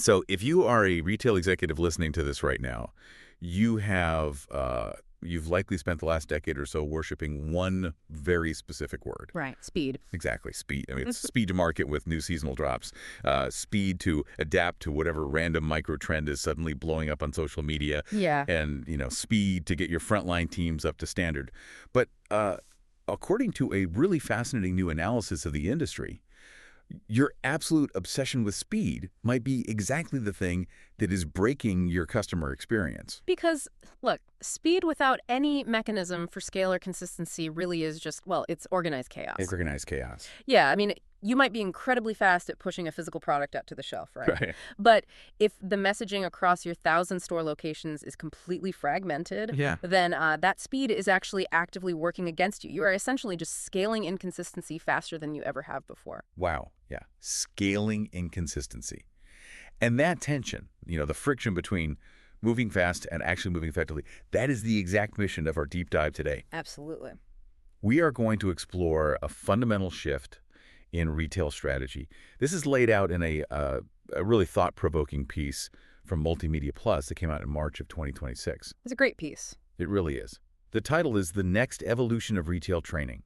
So if you are a retail executive listening to this right now, you have you've likely spent the last decade or so worshiping one very specific word. Right. Speed. Exactly, speed. I mean, it's speed to market with new seasonal drops, speed to adapt to whatever random micro trend is suddenly blowing up on social media, Yeah. and speed to get your frontline teams up to standard. But according to a really fascinating new analysis of the industry, your absolute obsession with speed might be exactly the thing that is breaking your customer experience. Because, look, speed without any mechanism for scale or consistency really is just, well, it's organized chaos. It's organized chaos. Yeah, I mean, you might be incredibly fast at pushing a physical product out to the shelf, right? Right. But if the messaging across your 1,000-store locations is completely fragmented, Yeah. then that speed is actually actively working against you. You are essentially just scaling inconsistency faster than you ever have before. Wow. Yeah. Scaling inconsistency. And that tension, the friction between moving fast and actually moving effectively, that is the exact mission of our deep dive today. Absolutely. We are going to explore a fundamental shift in retail strategy. This is laid out in a really thought-provoking piece from Multimedia Plus that came out in March of 2026. It's a great piece. It really is. The title is The Next Evolution of Retail Training,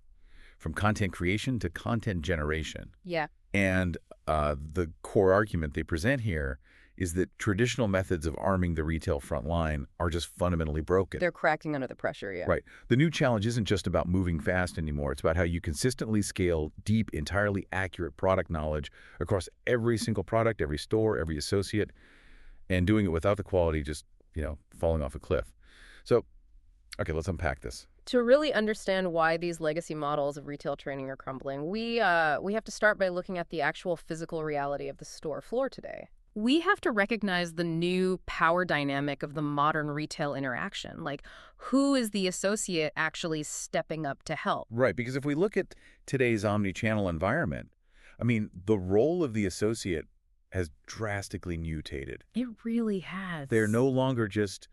from content creation to content generation. Yeah. And the core argument they present here is that traditional methods of arming the retail front line are just fundamentally broken. They're cracking under the pressure, yeah. Right. The new challenge isn't just about moving fast anymore. It's about how you consistently scale deep, entirely accurate product knowledge across every single product, every store, every associate, and doing it without the quality just, falling off a cliff. So, okay, let's unpack this. To really understand why these legacy models of retail training are crumbling, we have to start by looking at the actual physical reality of the store floor today. We have to recognize the new power dynamic of the modern retail interaction. Like, who is the associate actually stepping up to help? Right, because if we look at today's omni-channel environment, I mean, the role of the associate has drastically mutated. It really has. They're no longer just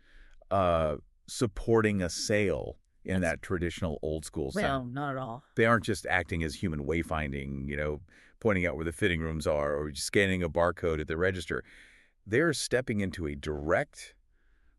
supporting a sale in that traditional old school sense. No, not at all. They aren't just acting as human wayfinding, pointing out where the fitting rooms are or scanning a barcode at the register. They're stepping into a direct,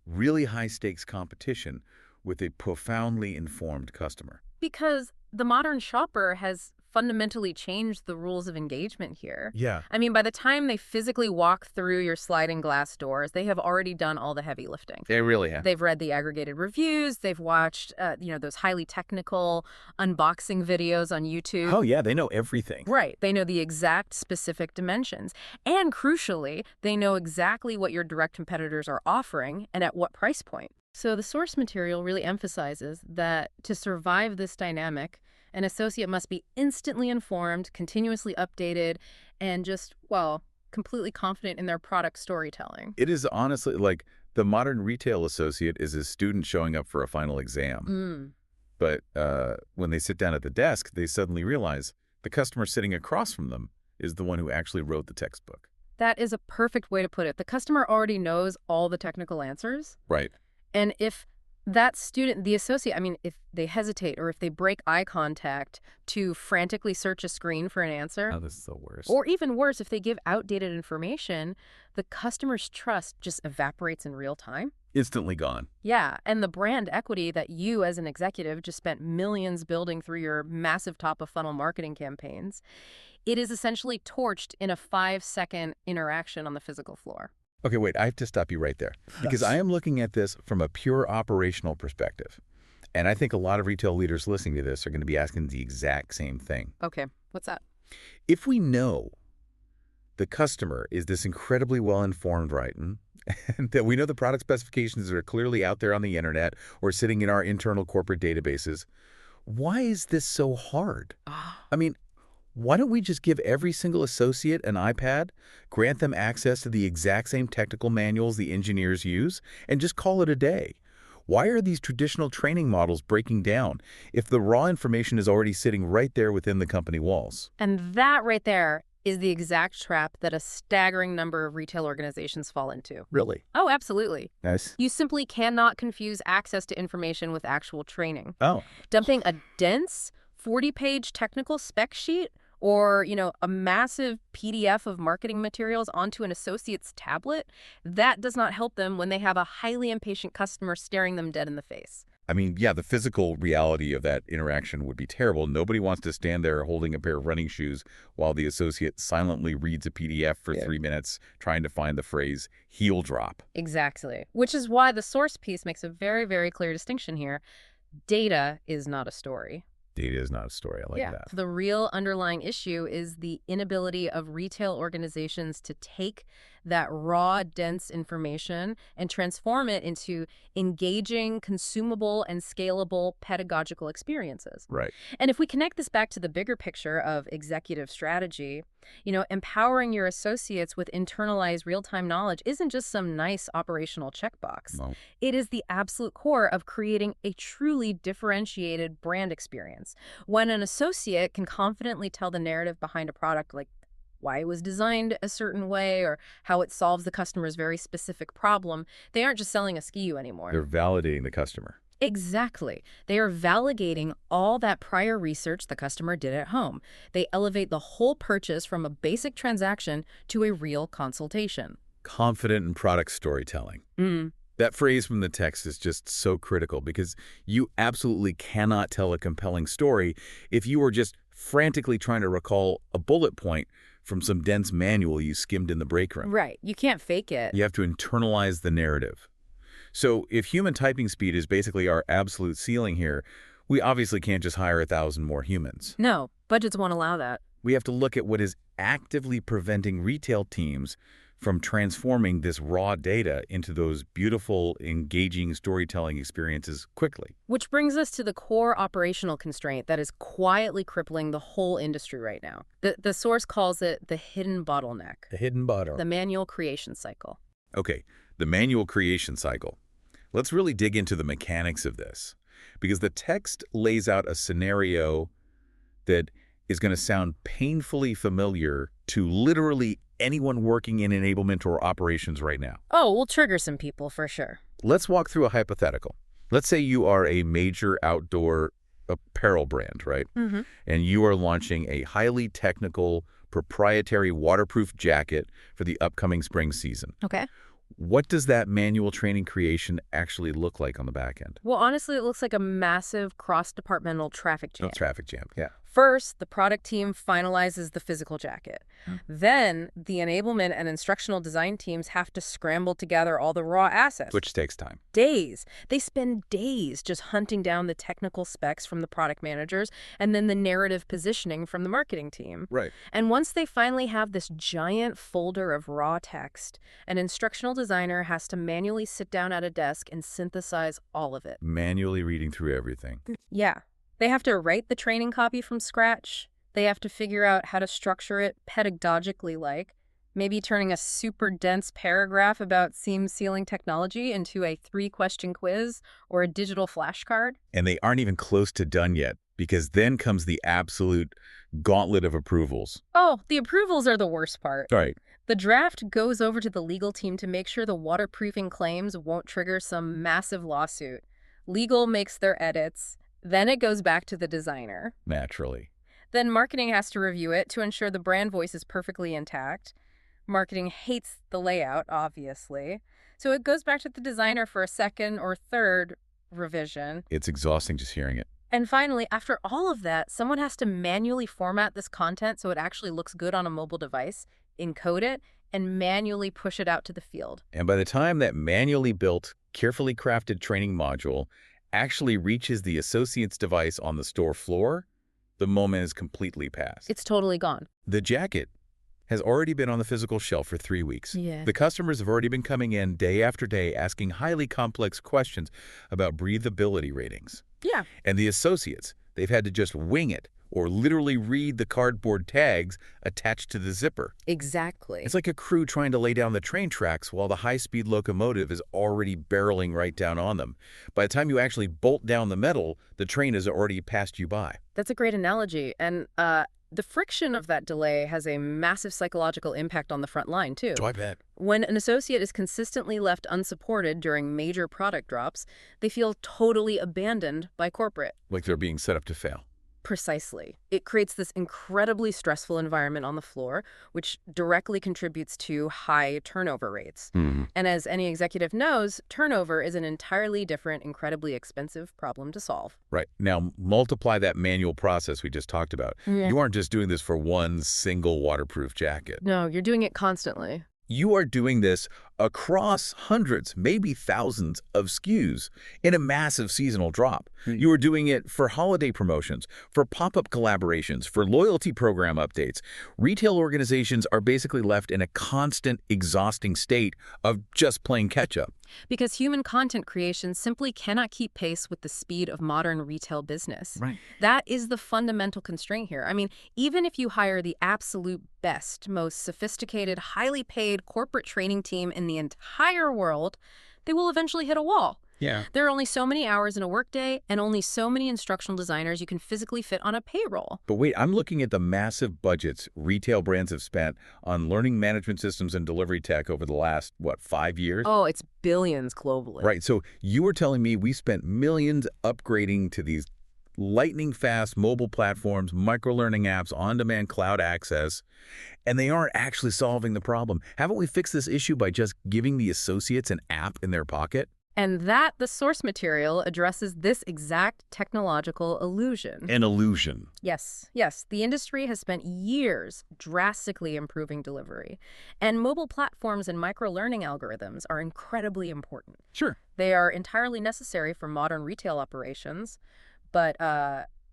really high-stakes competition with a profoundly informed customer. Because the modern shopper has fundamentally changed the rules of engagement here. Yeah. I mean, by the time they physically walk through your sliding glass doors, they have already done all the heavy lifting. They really have. They've read the aggregated reviews. They've watched, those highly technical unboxing videos on YouTube. Oh, yeah, they know everything. Right. They know the exact specific dimensions. And crucially, they know exactly what your direct competitors are offering and at what price point. So the source material really emphasizes that to survive this dynamic, an associate must be instantly informed, continuously updated, and just, completely confident in their product storytelling. It is honestly like the modern retail associate is a student showing up for a final exam. But when they sit down at the desk, they suddenly realize the customer sitting across from them is the one who actually wrote the textbook. That is a perfect way to put it. The customer already knows all the technical answers. Right. And if that student, the associate, if they hesitate or if they break eye contact to frantically search a screen for an answer. Oh, this is the worst. Or even worse, if they give outdated information, the customer's trust just evaporates in real time. Instantly gone. Yeah, and the brand equity that you as an executive just spent millions building through your massive top-of-funnel marketing campaigns, it is essentially torched in a 5-second interaction on the physical floor. Okay, wait, I have to stop you right there because I am looking at this from a pure operational perspective. And I think a lot of retail leaders listening to this are going to be asking the exact same thing. Okay, what's that? If we know the customer is this incredibly well-informed, right, and that we know the product specifications are clearly out there on the internet or sitting in our internal corporate databases, why is this so hard? I mean, why don't we just give every single associate an iPad, grant them access to the exact same technical manuals the engineers use, and just call it a day? Why are these traditional training models breaking down if the raw information is already sitting right there within the company walls? And that right there is the exact trap that a staggering number of retail organizations fall into. Really? Oh, absolutely. Nice. You simply cannot confuse access to information with actual training. Oh. Dumping a dense 40-page technical spec sheet or, a massive PDF of marketing materials onto an associate's tablet, that does not help them when they have a highly impatient customer staring them dead in the face. I mean, yeah, the physical reality of that interaction would be terrible. Nobody wants to stand there holding a pair of running shoes while the associate silently reads a PDF for 3 minutes trying to find the phrase heel drop. Exactly. Which is why the source piece makes a very, very clear distinction here. Data is not a story. Data is not a story. I like that. The real underlying issue is the inability of retail organizations to take that raw, dense information and transform it into engaging, consumable, and scalable pedagogical experiences. Right. And if we connect this back to the bigger picture of executive strategy, empowering your associates with internalized real-time knowledge isn't just some nice operational checkbox. No. It is the absolute core of creating a truly differentiated brand experience. When an associate can confidently tell the narrative behind a product, like why it was designed a certain way or how it solves the customer's very specific problem, they aren't just selling a SKU anymore. They're validating the customer. Exactly. They are validating all that prior research the customer did at home. They elevate the whole purchase from a basic transaction to a real consultation. Confident in product storytelling. Mm. That phrase from the text is just so critical because you absolutely cannot tell a compelling story if you are just frantically trying to recall a bullet point from some dense manual you skimmed in the break room. Right. You can't fake it. You have to internalize the narrative. So if human typing speed is basically our absolute ceiling here, we obviously can't just hire 1,000 more humans. No, budgets won't allow that. We have to look at what is actively preventing retail teams from transforming this raw data into those beautiful, engaging storytelling experiences quickly. Which brings us to the core operational constraint that is quietly crippling the whole industry right now. The source calls it the hidden bottleneck. The hidden bottleneck. The manual creation cycle. Okay, the manual creation cycle. Let's really dig into the mechanics of this, because the text lays out a scenario that is going to sound painfully familiar to literally anyone working in enablement or operations right now. Oh, we'll trigger some people for sure. Let's walk through a hypothetical. Let's say you are a major outdoor apparel brand, right? Mm-hmm. And you are launching a highly technical, proprietary waterproof jacket for the upcoming spring season. Okay. What does that manual training creation actually look like on the back end? Well, honestly, it looks like a massive cross-departmental traffic jam. Traffic jam, yeah. First, the product team finalizes the physical jacket. Then, the enablement and instructional design teams have to scramble together all the raw assets. Which takes time. Days. They spend days just hunting down the technical specs from the product managers and then the narrative positioning from the marketing team. Right. And once they finally have this giant folder of raw text, an instructional designer has to manually sit down at a desk and synthesize all of it. Manually reading through everything. Yeah. They have to write the training copy from scratch. They have to figure out how to structure it pedagogically, maybe turning a super dense paragraph about seam sealing technology into a 3-question quiz or a digital flashcard. And they aren't even close to done yet, because then comes the absolute gauntlet of approvals. Oh, the approvals are the worst part. Right. The draft goes over to the legal team to make sure the waterproofing claims won't trigger some massive lawsuit. Legal makes their edits. Then it goes back to the designer. Naturally. Then marketing has to review it to ensure the brand voice is perfectly intact. Marketing hates the layout, obviously. So it goes back to the designer for a second or third revision. It's exhausting just hearing it. And finally, after all of that, someone has to manually format this content so it actually looks good on a mobile device, encode it, and manually push it out to the field. And by the time that manually built, carefully crafted training module actually reaches the associate's device on the store floor, the moment is completely past. It's totally gone. The jacket has already been on the physical shelf for 3 weeks. Yeah. The customers have already been coming in day after day asking highly complex questions about breathability ratings. Yeah. And the associates, they've had to just wing it or literally read the cardboard tags attached to the zipper. Exactly. It's like a crew trying to lay down the train tracks while the high-speed locomotive is already barreling right down on them. By the time you actually bolt down the metal, the train has already passed you by. That's a great analogy. And the friction of that delay has a massive psychological impact on the front line, too. I bet. When an associate is consistently left unsupported during major product drops, they feel totally abandoned by corporate. Like they're being set up to fail. Precisely. It creates this incredibly stressful environment on the floor, which directly contributes to high turnover rates. And as any executive knows, turnover is an entirely different, incredibly expensive problem to solve. Right. Now, multiply that manual process we just talked about. Yeah. You aren't just doing this for one single waterproof jacket. No, you're doing it constantly. You are doing this across hundreds, maybe thousands of SKUs in a massive seasonal drop. You are doing it for holiday promotions, for pop-up collaborations, for loyalty program updates. Retail organizations are basically left in a constant, exhausting state of just playing catch-up. Because human content creation simply cannot keep pace with the speed of modern retail business. Right. That is the fundamental constraint here. I mean, even if you hire the absolute best, most sophisticated, highly paid corporate training team in the entire world, they will eventually hit a wall. Yeah. There are only so many hours in a workday and only so many instructional designers you can physically fit on a payroll. But wait, I'm looking at the massive budgets retail brands have spent on learning management systems and delivery tech over the last, 5 years? Oh, it's billions globally. Right. So you were telling me we spent millions upgrading to these lightning-fast mobile platforms, microlearning apps, on-demand cloud access, and they aren't actually solving the problem. Haven't we fixed this issue by just giving the associates an app in their pocket? And the source material addresses this exact technological illusion. An illusion. Yes. The industry has spent years drastically improving delivery. And mobile platforms and microlearning algorithms are incredibly important. Sure. They are entirely necessary for modern retail operations, but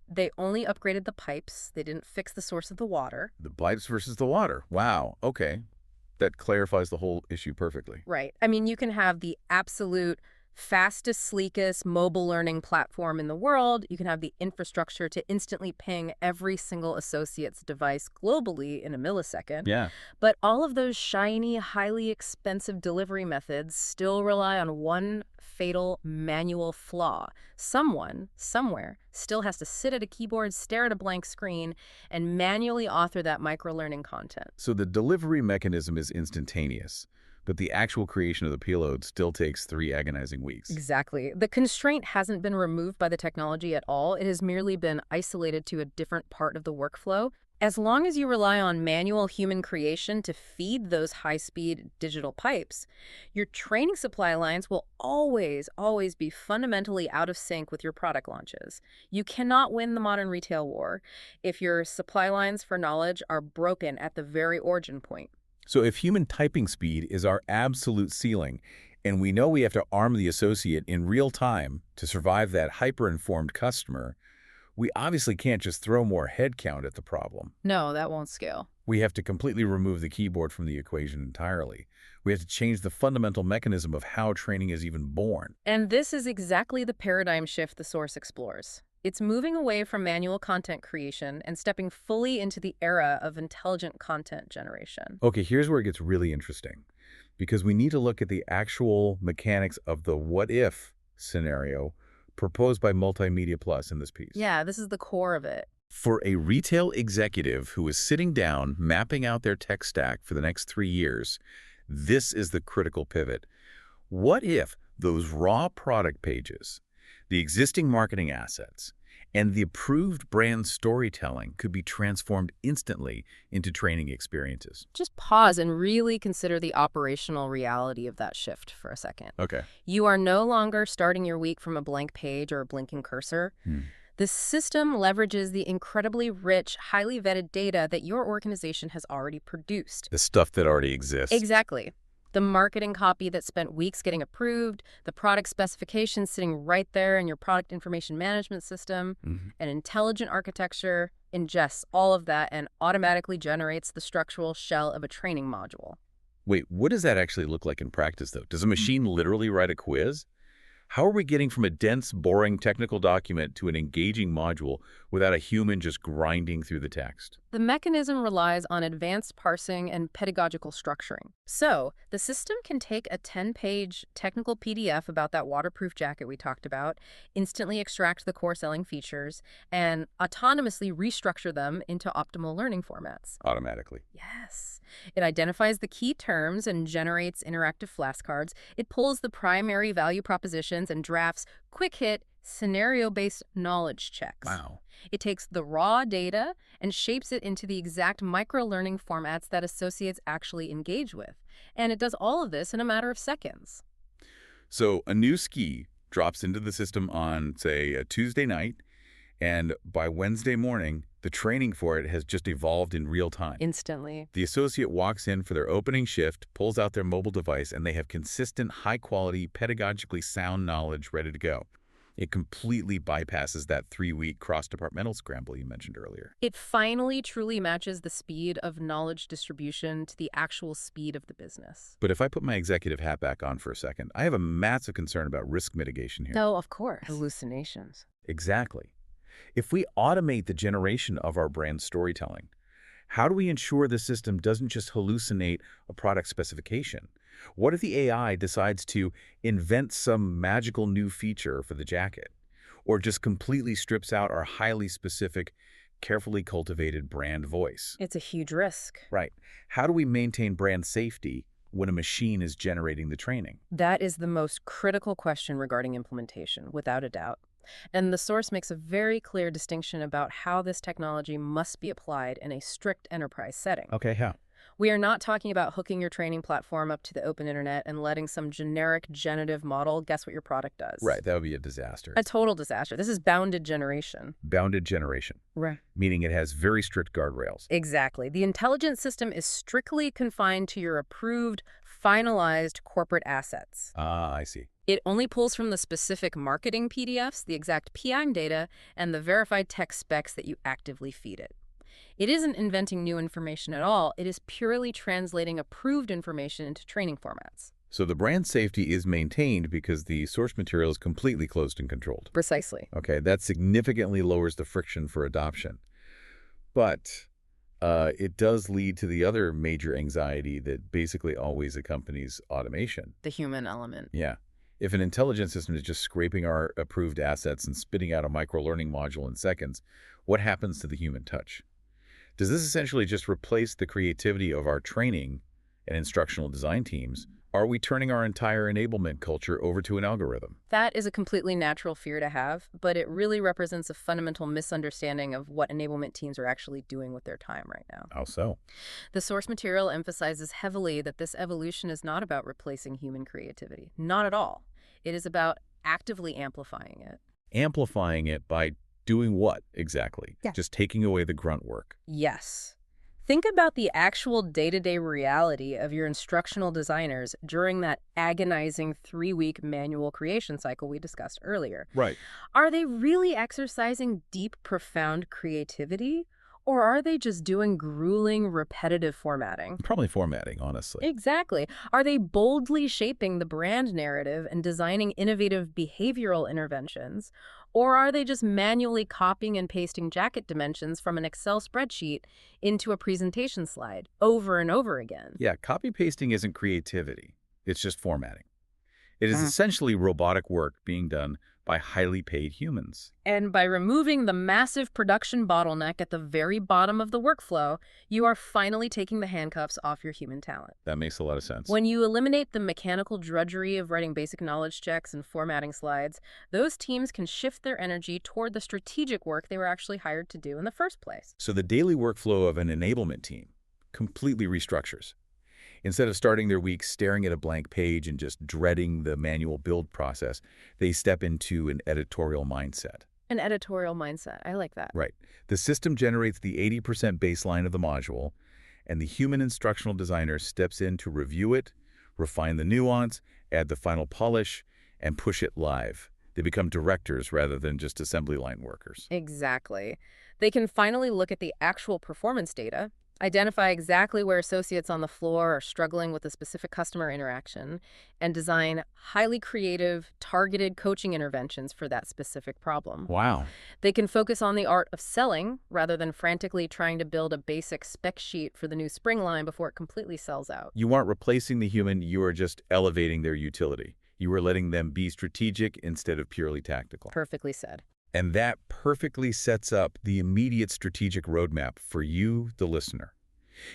they only upgraded the pipes. They didn't fix the source of the water. The pipes versus the water. Wow. Okay. That clarifies the whole issue perfectly. Right. I mean, you can have the absolute fastest, sleekest mobile learning platform in the world. You can have the infrastructure to instantly ping every single associate's device globally in a millisecond. Yeah. But all of those shiny, highly expensive delivery methods still rely on one fatal manual flaw. Someone, somewhere, still has to sit at a keyboard, stare at a blank screen, and manually author that microlearning content. So the delivery mechanism is instantaneous, but the actual creation of the payload still takes 3 agonizing weeks. Exactly. The constraint hasn't been removed by the technology at all. It has merely been isolated to a different part of the workflow. As long as you rely on manual human creation to feed those high-speed digital pipes, your training supply lines will always be fundamentally out of sync with your product launches. You cannot win the modern retail war if your supply lines for knowledge are broken at the very origin point. So if human typing speed is our absolute ceiling, and we know we have to arm the associate in real time to survive that hyper-informed customer, we obviously can't just throw more headcount at the problem. No, that won't scale. We have to completely remove the keyboard from the equation entirely. We have to change the fundamental mechanism of how training is even born. And this is exactly the paradigm shift the source explores. It's moving away from manual content creation and stepping fully into the era of intelligent content generation. Okay, here's where it gets really interesting, because we need to look at the actual mechanics of the what-if scenario proposed by Multimedia Plus in this piece. Yeah, this is the core of it. For a retail executive who is sitting down, mapping out their tech stack for the next 3 years, this is the critical pivot. What if those raw product pages, the existing marketing assets, and the approved brand storytelling could be transformed instantly into training experiences? Just pause and really consider the operational reality of that shift for a second. Okay. You are no longer starting your week from a blank page or a blinking cursor. The system leverages the incredibly rich, highly vetted data that your organization has already produced. The stuff that already exists. Exactly. The marketing copy that spent weeks getting approved, the product specifications sitting right there in your product information management system, an intelligent architecture ingests all of that and automatically generates the structural shell of a training module. Wait, what does that actually look like in practice, though? Does a machine literally write a quiz? How are we getting from a dense, boring technical document to an engaging module without a human just grinding through the text? The mechanism relies on advanced parsing and pedagogical structuring. So, the system can take a 10-page technical PDF about that waterproof jacket we talked about, instantly extract the core selling features, and autonomously restructure them into optimal learning formats. Automatically. Yes. It identifies the key terms and generates interactive flashcards. It pulls the primary value propositions and drafts quick-hit, scenario-based knowledge checks. Wow. It takes the raw data and shapes it into the exact micro-learning formats that associates actually engage with. And it does all of this in a matter of seconds. So a new ski drops into the system on, say, a Tuesday night, and by Wednesday morning, the training for it has just evolved in real time. Instantly. The associate walks in for their opening shift, pulls out their mobile device, and they have consistent, high-quality, pedagogically sound knowledge ready to go. It completely bypasses that 3-week cross-departmental scramble you mentioned earlier. It finally truly matches the speed of knowledge distribution to the actual speed of the business. But if I put my executive hat back on for a second, I have a massive concern about risk mitigation here. No, of course. Hallucinations. Exactly. If we automate the generation of our brand storytelling, how do we ensure the system doesn't just hallucinate a product specification? What if the AI decides to invent some magical new feature for the jacket, or just completely strips out our highly specific, carefully cultivated brand voice? It's a huge risk. Right. How do we maintain brand safety when a machine is generating the training? That is the most critical question regarding implementation, without a doubt. And the source makes a very clear distinction about how this technology must be applied in a strict enterprise setting. Okay, how? We are not talking about hooking your training platform up to the open internet and letting some generic generative model guess what your product does. Right, that would be a disaster. A total disaster. This is bounded generation. Bounded generation, Right. meaning it has very strict guardrails. Exactly. The intelligence system is strictly confined to your approved, finalized corporate assets. Ah, I see. It only pulls from the specific marketing PDFs, the exact PIM data, and the verified tech specs that you actively feed it. It isn't inventing new information at all. It is purely translating approved information into training formats. So the brand safety is maintained because the source material is completely closed and controlled. Precisely. Okay, that significantly lowers the friction for adoption. But it does lead to the other major anxiety that basically always accompanies automation. The human element. Yeah. If an intelligence system is just scraping our approved assets and spitting out a micro-learning module in seconds, what happens to the human touch? Does this essentially just replace the creativity of our training and instructional design teams? Are we turning our entire enablement culture over to an algorithm? That is a completely natural fear to have, but it really represents a fundamental misunderstanding of what enablement teams are actually doing with their time right now. How so? The source material emphasizes heavily that this evolution is not about replacing human creativity. Not at all. It is about actively amplifying it. Amplifying it by doing what exactly? Yeah. Just taking away the grunt work. Yes. Think about the actual day-to-day reality of your instructional designers during that agonizing 3-week manual creation cycle we discussed earlier. Right. Are they really exercising deep, profound creativity? Or are they just doing grueling, repetitive formatting? Probably formatting, honestly. Exactly. Are they boldly shaping the brand narrative and designing innovative behavioral interventions? Or are they just manually copying and pasting jacket dimensions from an Excel spreadsheet into a presentation slide over and over again? Yeah, copy-pasting isn't creativity. It's just formatting. It is essentially robotic work being done by highly paid humans. And by removing the massive production bottleneck at the very bottom of the workflow, you are finally taking the handcuffs off your human talent. That makes a lot of sense. When you eliminate the mechanical drudgery of writing basic knowledge checks and formatting slides, those teams can shift their energy toward the strategic work they were actually hired to do in the first place. So the daily workflow of an enablement team completely restructures. Instead of starting their week staring at a blank page and just dreading the manual build process, they step into an editorial mindset. An editorial mindset. I like that. Right. The system generates the 80% baseline of the module, and the human instructional designer steps in to review it, refine the nuance, add the final polish, and push it live. They become directors rather than just assembly line workers. Exactly. They can finally look at the actual performance data, identify exactly where associates on the floor are struggling with a specific customer interaction, and design highly creative, targeted coaching interventions for that specific problem. Wow. They can focus on the art of selling rather than frantically trying to build a basic spec sheet for the new spring line before it completely sells out. You aren't replacing the human, you are just elevating their utility. You are letting them be strategic instead of purely tactical. Perfectly said. And that perfectly sets up the immediate strategic roadmap for you, the listener.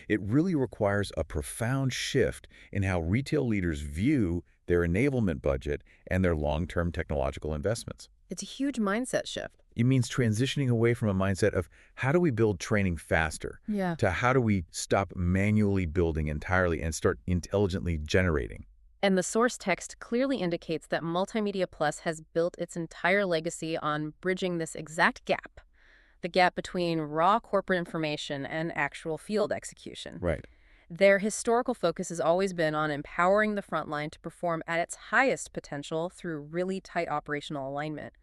It really requires a profound shift in how retail leaders view their enablement budget and their long-term technological investments. It's a huge mindset shift. It means transitioning away from a mindset of how do we build training faster Yeah. to how do we stop manually building entirely and start intelligently generating. And the source text clearly indicates that Multimedia Plus has built its entire legacy on bridging this exact gap, the gap between raw corporate information and actual field execution. Right. Their historical focus has always been on empowering the frontline to perform at its highest potential through really tight operational alignment.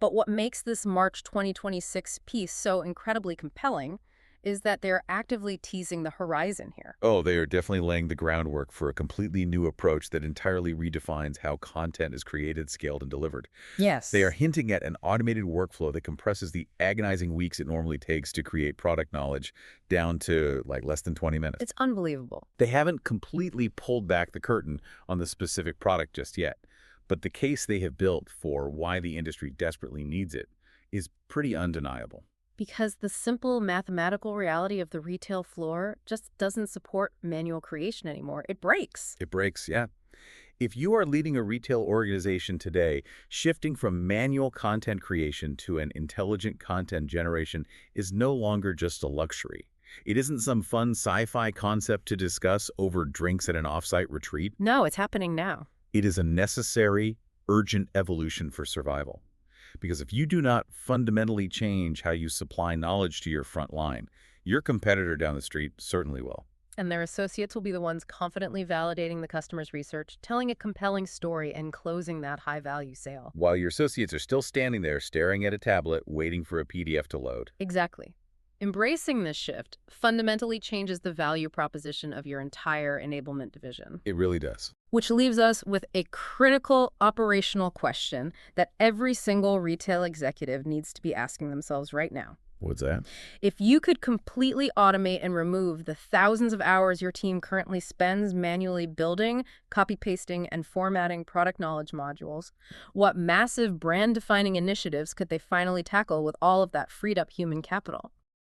But what makes this March 2026 piece so incredibly compelling is that they're actively teasing the horizon here. Oh, they are definitely laying the groundwork for a completely new approach that entirely redefines how content is created, scaled, and delivered. Yes. They are hinting at an automated workflow that compresses the agonizing weeks it normally takes to create product knowledge down to like less than 20 minutes. It's unbelievable. They haven't completely pulled back the curtain on the specific product just yet, but the case they have built for why the industry desperately needs it is pretty undeniable. Because the simple mathematical reality of the retail floor just doesn't support manual creation anymore. It breaks. It breaks, yeah. If you are leading a retail organization today, shifting from manual content creation to an intelligent content generation is no longer just a luxury. It isn't some fun sci-fi concept to discuss over drinks at an offsite retreat. No, it's happening now. It is a necessary, urgent evolution for survival. Because if you do not fundamentally change how you supply knowledge to your front line, your competitor down the street certainly will. And their associates will be the ones confidently validating the customer's research, telling a compelling story, and closing that high-value sale. While your associates are still standing there staring at a tablet, waiting for a PDF to load. Exactly. Embracing this shift fundamentally changes the value proposition of your entire enablement division. It really does. Which leaves us with a critical operational question that every single retail executive needs to be asking themselves right now. What's that? If you could completely automate and remove the thousands of hours your team currently spends manually building, copy-pasting, and formatting product knowledge modules, what massive brand-defining initiatives could they finally tackle with all of that freed-up human capital?